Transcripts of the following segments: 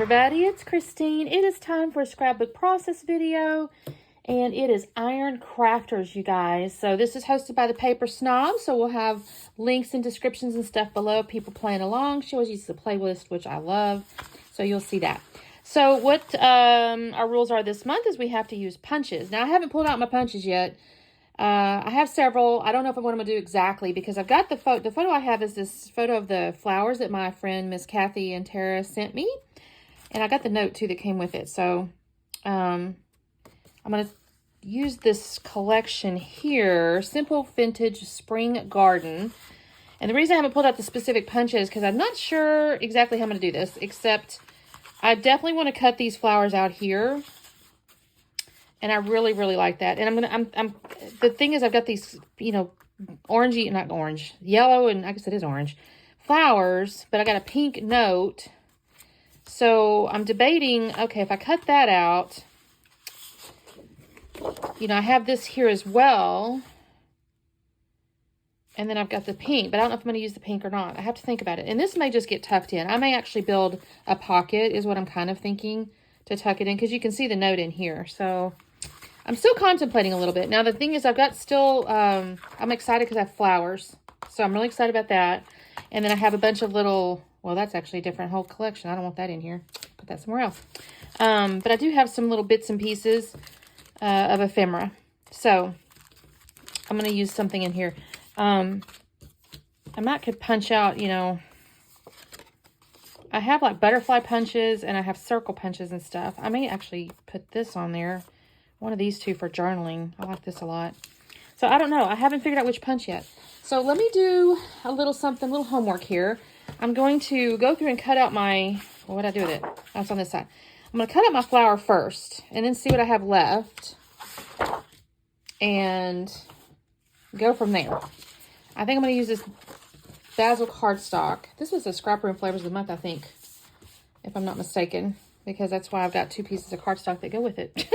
everybody, it's Christine. It is time for a scrapbook process video, and it is Iron Crafters, you guys. So this is hosted by the Paper Snob, so we'll have links and descriptions and stuff below, people playing along. She always uses a playlist, which I love, so you'll see that. So what our rules are this month is we have to use punches. Now, I haven't pulled out my punches yet. I have several. I don't know if I'm going to do exactly because I've got the photo I have is this photo of the flowers that my friend Miss Kathy and Tara sent me. And I got the note too that came with it. So I'm going to use this collection here, Simple Vintage Spring Garden. And the reason I haven't pulled out the specific punches is because I'm not sure exactly how I'm going to do this, except I definitely want to cut these flowers out here. And I really, really like that. And the thing is, I've got these, orangey, not orange, yellow, and I guess it is orange, flowers, but I got a pink note. So I'm debating, okay, if I cut that out, I have this here as well. And then I've got the pink, but I don't know if I'm going to use the pink or not. I have to think about it. And this may just get tucked in. I may actually build a pocket is what I'm kind of thinking to tuck it in, because you can see the note in here. So I'm still contemplating a little bit. Now, the thing is, I've got still, I'm excited because I have flowers. So I'm really excited about that. And then I have a bunch of little, well, that's actually a different whole collection. I don't want that in here. Put that somewhere else. But I do have some little bits and pieces of ephemera. So I'm going to use something in here. I might could punch out, I have like butterfly punches and I have circle punches and stuff. I may actually put this on there. One of these two for journaling. I like this a lot. So I don't know. I haven't figured out which punch yet. So let me do a little homework here. I'm going to go through and cut out my, well, what did I do with it? That's on this side. I'm going to cut out my flower first and then see what I have left and go from there. I think I'm going to use this basil cardstock. This was the Scrap Room Flavors of the Month, I think, if I'm not mistaken, because that's why I've got 2 pieces of cardstock that go with it.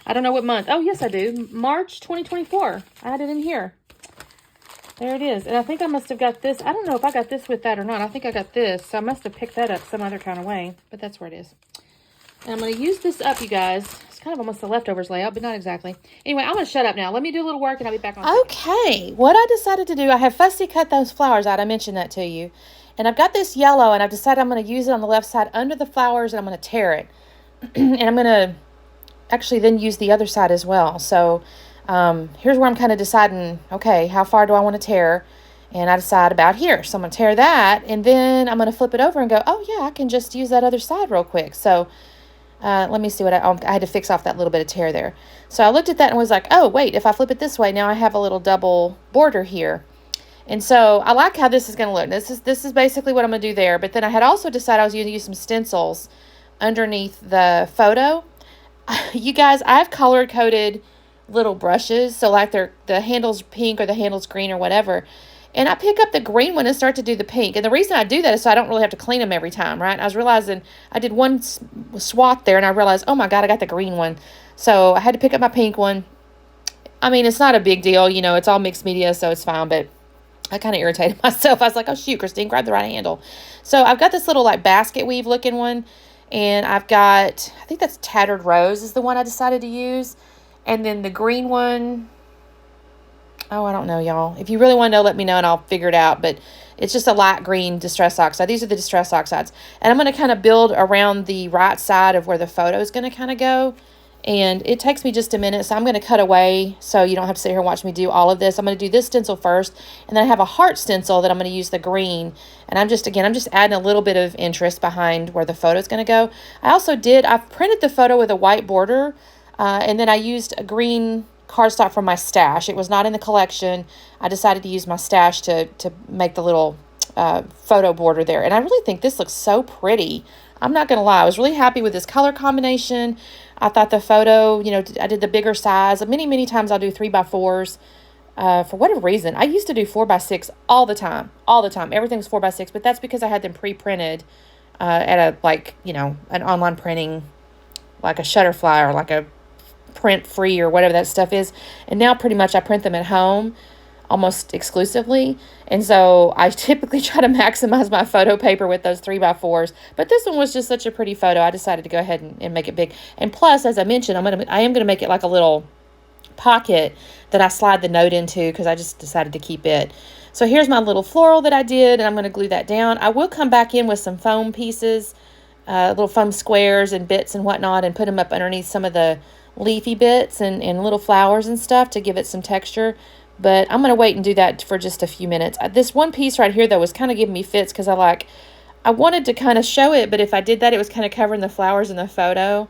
I don't know what month. Oh, yes, I do. March 2024. I had it in here. There it is. And I think I must have got this. I don't know if I got this with that or not. I think I got this. So I must have picked that up some other kind of way. But that's where it is. And I'm going to use this up, you guys. It's kind of almost the leftovers layout, but not exactly. Anyway, I'm going to shut up now. Let me do a little work and I'll be back on. Okay. What I decided to do, I have fussy cut those flowers out. I mentioned that to you. And I've got this yellow and I've decided I'm going to use it on the left side under the flowers and I'm going to tear it. And I'm going to actually then use the other side as well. So here's where I'm kind of deciding, okay, how far do I want to tear? And I decide about here. So I'm going to tear that and then I'm going to flip it over and go, oh yeah, I can just use that other side real quick. So let me see what I had to fix off that little bit of tear there. So I looked at that and was like, oh wait, if I flip it this way, now I have a little double border here. And so I like how this is going to look. This is basically what I'm going to do there. But then I had also decided I was going to use some stencils underneath the photo. You guys, I've color coded little brushes. So like the handle's pink or the handle's green or whatever. And I pick up the green one and start to do the pink. And the reason I do that is so I don't really have to clean them every time, right? And I was realizing I did one swat there and I realized, oh my God, I got the green one. So I had to pick up my pink one. I mean, it's not a big deal. It's all mixed media, so it's fine. But I kind of irritated myself. I was like, oh shoot, Christine, grab the right handle. So I've got this little like basket weave looking one. And I've got, I think that's Tattered Rose is the one I decided to use. And then the green one, oh, I don't know, y'all. If you really want to know, let me know and I'll figure it out. But it's just a light green Distress Oxide. These are the Distress Oxides. And I'm going to kind of build around the right side of where the photo is going to kind of go. And it takes me just a minute, so I'm going to cut away so you don't have to sit here and watch me do all of this. I'm going to do this stencil first, and then I have a heart stencil that I'm going to use the green. And I'm just adding a little bit of interest behind where the photo is going to go. I've printed the photo with a white border, and then I used a green cardstock from my stash. It was not in the collection. I decided to use my stash to make the little photo border there. And I really think this looks so pretty. I'm not going to lie. I was really happy with this color combination. I thought the photo, I did the bigger size. Many times I'll do 3x4s. For whatever reason, I used to do 4x6 all the time. Everything's 4x6, but that's because I had them pre-printed at an online printing, like a Shutterfly or like a Print Free or whatever that stuff is. And now pretty much I print them at home. almost exclusively. And so I typically try to maximize my photo paper with those 3x4s. But this one was just such a pretty photo. I decided to go ahead and make it big. And plus, as I mentioned, I am gonna make it like a little pocket that I slide the note into, because I just decided to keep it. So here's my little floral that I did, and I'm going to glue that down. I will come back in with some foam pieces, little foam squares and bits and whatnot, and put them up underneath some of the leafy bits and little flowers and stuff to give it some texture. But I'm going to wait and do that for just a few minutes. This one piece right here, though, was kind of giving me fits, because I wanted to kind of show it, but if I did that, it was kind of covering the flowers in the photo.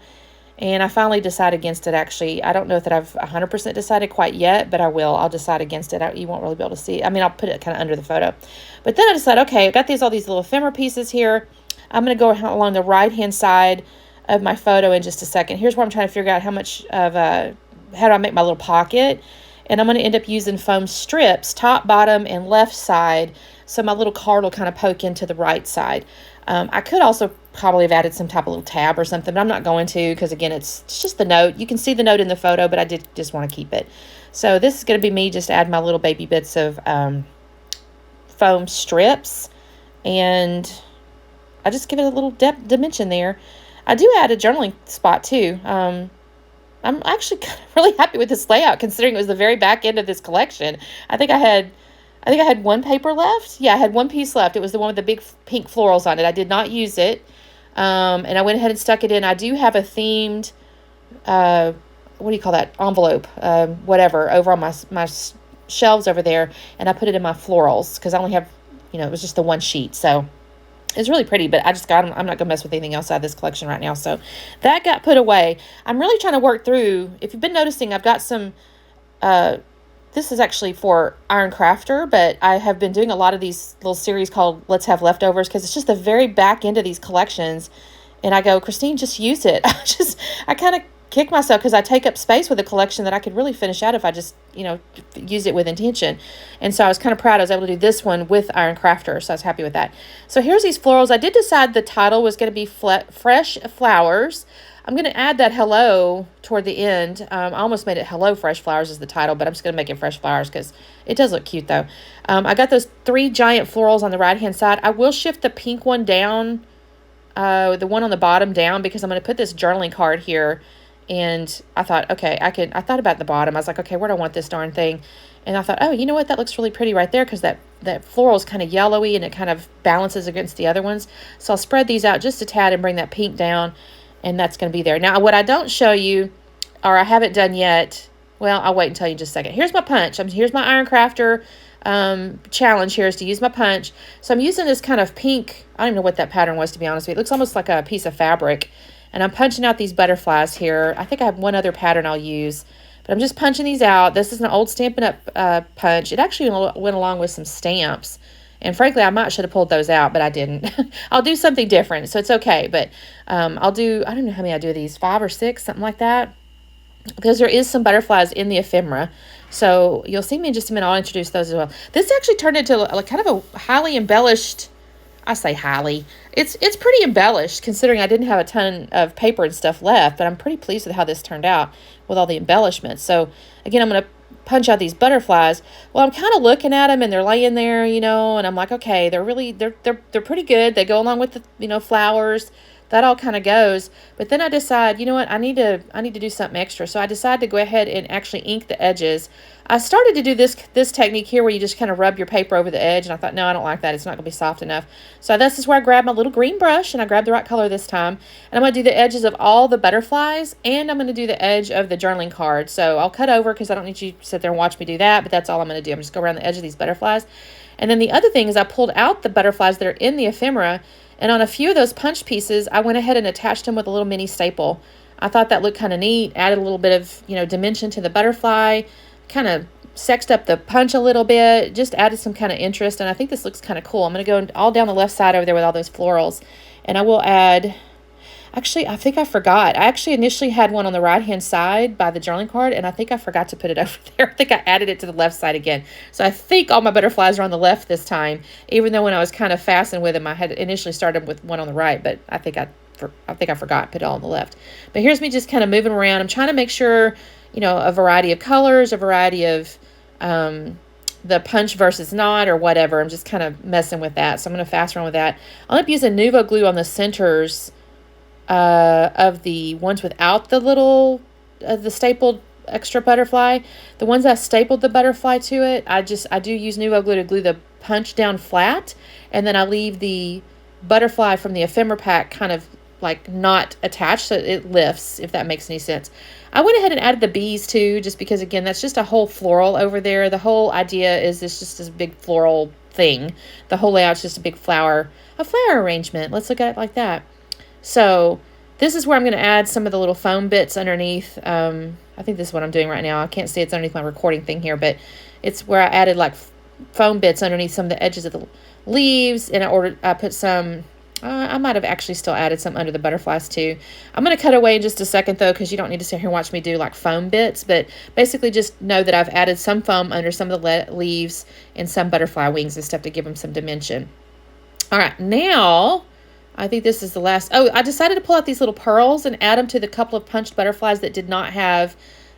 And I finally decided against it, actually. I don't know that I've 100% decided quite yet, but I will. I'll decide against it. You won't really be able to see it. I mean, I'll put it kind of under the photo. But then I decided, okay, I've got all these little ephemera pieces here. I'm going to go along the right-hand side of my photo in just a second. Here's where I'm trying to figure out how do I make my little pocket. And I'm going to end up using foam strips, top, bottom, and left side, so my little card will kind of poke into the right side. I could also probably have added some type of little tab or something, but I'm not going to, because again, it's just the note. You can see the note in the photo, but I did just want to keep it. So this is going to be me just add my little baby bits of foam strips, and I just give it a little dimension there. I do add a journaling spot too. I'm actually kind of really happy with this layout, considering it was the very back end of this collection. I think I had one paper left. Yeah, I had one piece left. It was the one with the big pink florals on it. I did not use it. And I went ahead and stuck it in. I do have a themed, what do you call that? Envelope, whatever, over on my shelves over there. And I put it in my florals, because I only have, it was just the one sheet. So it's really pretty, but I'm not going to mess with anything else out of this collection right now. So that got put away. I'm really trying to work through, if you've been noticing, I've got some, this is actually for Iron Crafter, but I have been doing a lot of these little series called Let's Have Leftovers, because it's just the very back end of these collections. And I go, Christine, just use it. I kind of kick myself, because I take up space with a collection that I could really finish out if I just, use it with intention. And so I was kind of proud I was able to do this one with Iron Crafter, so I was happy with that. So here's these florals. I did decide the title was going to be Fresh Flowers. I'm going to add that hello toward the end. I almost made it Hello Fresh Flowers as the title, but I'm just going to make it Fresh Flowers, because it does look cute, though. I got those 3 giant florals on the right-hand side. I will shift the pink one down, the one on the bottom down, because I'm going to put this journaling card here. And I thought, okay, I thought about the bottom. I was like, okay, where do I want this darn thing? And I thought, oh, you know what? That looks really pretty right there, because that floral is kind of yellowy, and it kind of balances against the other ones. So I'll spread these out just a tad and bring that pink down. And that's going to be there. Now, what I don't show you, or I haven't done yet, well, I'll wait and tell you in just a second. Here's my punch. Here's my Iron Crafter challenge here, is to use my punch. So I'm using this kind of pink, I don't even know what that pattern was, to be honest with you. It looks almost like a piece of fabric. And I'm punching out these butterflies here. I think I have one other pattern I'll use. But I'm just punching these out. This is an old Stampin' Up punch. It actually went along with some stamps. And frankly, I should have pulled those out, but I didn't. I'll do something different, so it's okay. But I'll do, I don't know how many I do of these, 5 or 6, something like that. Because there is some butterflies in the ephemera. So you'll see me in just a minute. I'll introduce those as well. This actually turned into kind of a highly embellished, I say highly. It's pretty embellished, considering I didn't have a ton of paper and stuff left. But I'm pretty pleased with how this turned out with all the embellishments. So again, I'm going to punch out these butterflies. Well, I'm kind of looking at them, and they're laying there, and I'm like, okay, they're pretty good. They go along with the flowers. That all kind of goes. But then I decide, you know what, I need to do something extra. So I decided to go ahead and actually ink the edges. I started to do this technique here, where you just kind of rub your paper over the edge, and I thought, no, I don't like that. It's not going to be soft enough. So this is where I grabbed my little green brush, and I grabbed the right color this time. And I'm going to do the edges of all the butterflies, and I'm going to do the edge of the journaling card. So I'll cut over, because I don't need you to sit there and watch me do that, but that's all I'm going to do. I'm just going to go around the edge of these butterflies. And then the other thing is I pulled out the butterflies that are in the ephemera, and on a few of those punch pieces, I went ahead and attached them with a little mini staple. I thought that looked kind of neat, added a little bit of, dimension to the butterfly, kind of sexed up the punch a little bit, just added some kind of interest, and I think this looks kind of cool. I'm going to go all down the left side over there with all those florals, and I will add, actually, I think I forgot. I actually initially had one on the right-hand side by the journaling card, and I think I forgot to put it over there. I think I added it to the left side again. So I think all my butterflies are on the left this time, even though when I was kind of fastened with them, I had initially started with one on the right, but I think I forgot to put it all on the left. But here's me just kind of moving around. I'm trying to make sure, a variety of colors, a variety of the punch versus not or whatever. I'm just kind of messing with that. So I'm going to fast run with that. I'll end up using Nuvo glue on the centers of the ones without the little, the stapled extra butterfly. The ones that stapled the butterfly to it, I do use Nuvo glue to glue the punch down flat. And then I leave the butterfly from the ephemera pack kind of like not attached so it lifts, if that makes any sense. I went ahead and added the bees too, just because again, that's just a whole floral over there. The whole idea is just this big floral thing. The whole layout's just a big a flower arrangement. Let's look at it like that. So this is where I'm going to add some of the little foam bits underneath. I think this is what I'm doing right now. I can't see it's underneath my recording thing here, but it's where I added like foam bits underneath some of the edges of the leaves. And I put some, I might have actually still added some under the butterflies too. I'm going to cut away in just a second though, because you don't need to sit here and watch me do like foam bits, but basically just know that I've added some foam under some of the leaves and some butterfly wings and stuff to give them some dimension. All right, now I think this is the last. Oh, I decided to pull out these little pearls and add them to the couple of punched butterflies that did not have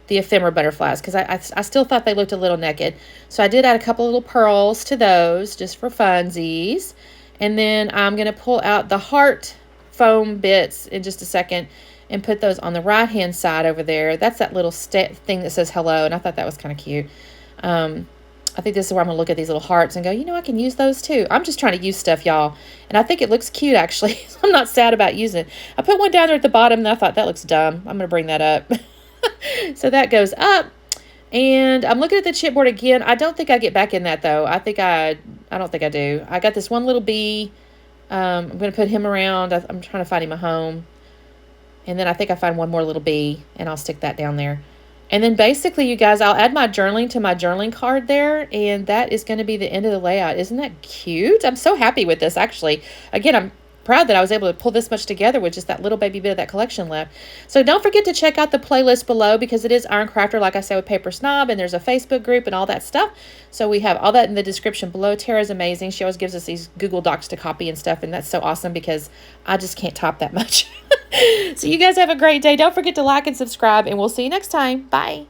the ephemera butterflies, because I still thought they looked a little naked. So I did add a couple little pearls to those just for funsies. And then I'm going to pull out the heart foam bits in just a second and put those on the right-hand side over there. That's that little thing that says hello, and I thought that was kind of cute. I think this is where I'm going to look at these little hearts and go, you know, I can use those too. I'm just trying to use stuff, y'all. And I think it looks cute, actually. So I'm not sad about using it. I put one down there at the bottom, and I thought that looks dumb. I'm going to bring that up. So that goes up. And I'm looking at the chipboard again. I don't think I get back in that, though. I don't think I do. I got this one little bee. I'm going to put him around. I'm trying to find him a home. And then I think I find one more little bee, and I'll stick that down there. And then basically, you guys, I'll add my journaling to my journaling card there, and that is going to be the end of the layout. Isn't that cute? I'm so happy with this, actually. Again, I'm proud that I was able to pull this much together with just that little baby bit of that collection left. So don't forget to check out the playlist below, because it is Iron Crafter, like I said, with Paper Snob, and there's a Facebook group and all that stuff. So we have all that in the description below. Tara's amazing. She always gives us these Google Docs to copy and stuff, and that's so awesome because I just can't top that much. So you guys have a great day. Don't forget to like and subscribe, and we'll see you next time. Bye.